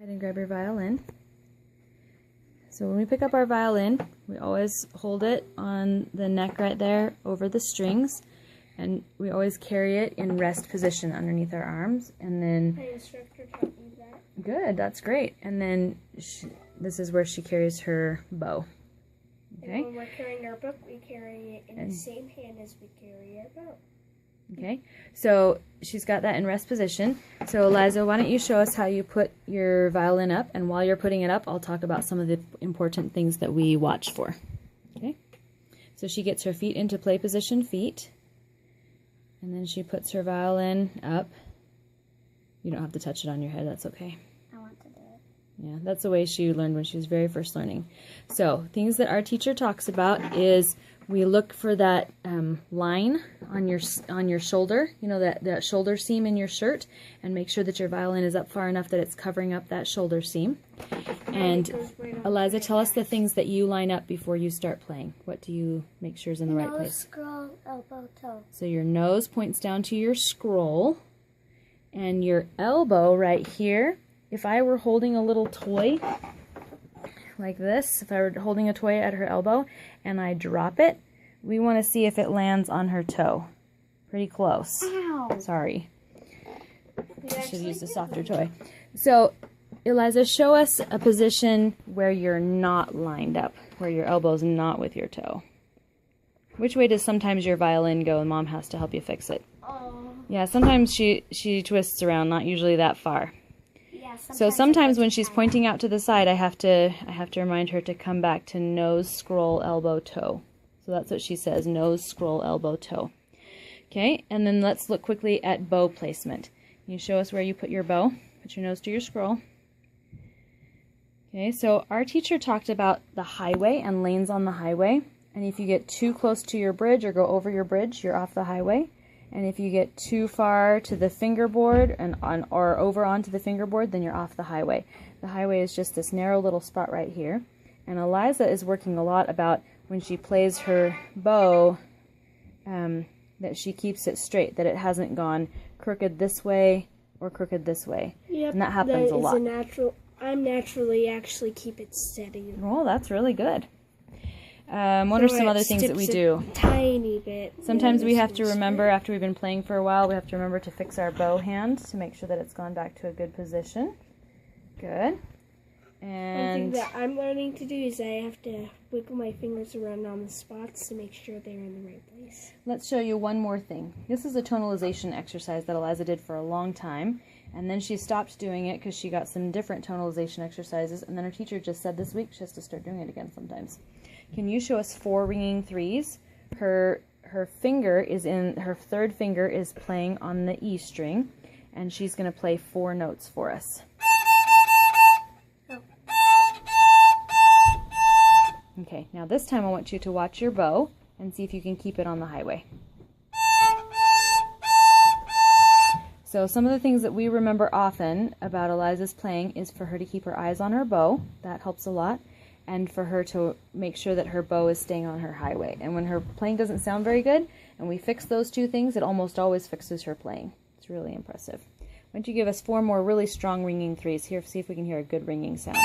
And grab your violin. So when we pick up our violin, we always hold it on the neck right there over the strings, and we always carry it in rest position underneath our arms. And then my instructor taught me that. Good, that's great. And then this is where she carries her bow. Okay. And when we're carrying our book, we carry it in the same hand as we carry our bow. Okay, so she's got that in rest position. So Eliza, why don't you show us how you put your violin up, and while you're putting it up, I'll talk about some of the important things that we watch for. Okay, so she gets her feet into play position, feet, and then she puts her violin up. You don't have to touch it on your head, that's okay. I want to do it. Yeah, that's the way she learned when she was very first learning. So things that our teacher talks about is we look for that line on your shoulder, you know, that shoulder seam in your shirt, and make sure that your violin is up far enough that it's covering up that shoulder seam. And Eliza, tell us the things that you line up before you start playing. What do you make sure is in the right place? Nose, scroll, elbow, toe. So your nose points down to your scroll, and your elbow right here. If I were holding a little toy like this, if I were holding a toy at her elbow and I drop it, we want to see if it lands on her toe. Pretty close. Ow. Sorry. I should have used a softer toy. So, Eliza, show us a position where you're not lined up, where your elbow's not with your toe. Which way does sometimes your violin go and Mom has to help you fix it? Yeah, sometimes she twists around, not usually that far. So sometimes when she's pointing out to the side, I have to remind her to come back to nose, scroll, elbow, toe. So that's what she says, nose, scroll, elbow, toe. Okay, and then let's look quickly at bow placement. Can you show us where you put your bow? Put your nose to your scroll. Okay, so our teacher talked about the highway and lanes on the highway. And if you get too close to your bridge or go over your bridge, you're off the highway. And if you get too far to the fingerboard or over onto the fingerboard, then you're off the highway. The highway is just this narrow little spot right here. And Eliza is working a lot about when she plays her bow, that she keeps it straight, that it hasn't gone crooked this way or crooked this way. Yep, and that happens a lot. I naturally actually keep it steady. Oh, that's really good. What are some other things that we do? Tiny bit. Sometimes we have to remember, after we've been playing for a while, we have to remember to fix our bow hand to make sure that it's gone back to a good position. Good. And one thing that I'm learning to do is I have to wiggle my fingers around on the spots to make sure they're in the right place. Let's show you one more thing. This is a tonalization exercise that Eliza did for a long time, and then she stopped doing it because she got some different tonalization exercises, and then her teacher just said this week she has to start doing it again sometimes. Can you show us 4 ringing threes? Her finger is in, her third finger is playing on the E string, and she's going to play 4 notes for us. Okay, now this time I want you to watch your bow and see if you can keep it on the highway. So some of the things that we remember often about Eliza's playing is for her to keep her eyes on her bow. That helps a lot. And for her to make sure that her bow is staying on her highway. And when her playing doesn't sound very good, and we fix those 2 things, it almost always fixes her playing. It's really impressive. Why don't you give us 4 more really strong ringing threes? Here, see if we can hear a good ringing sound.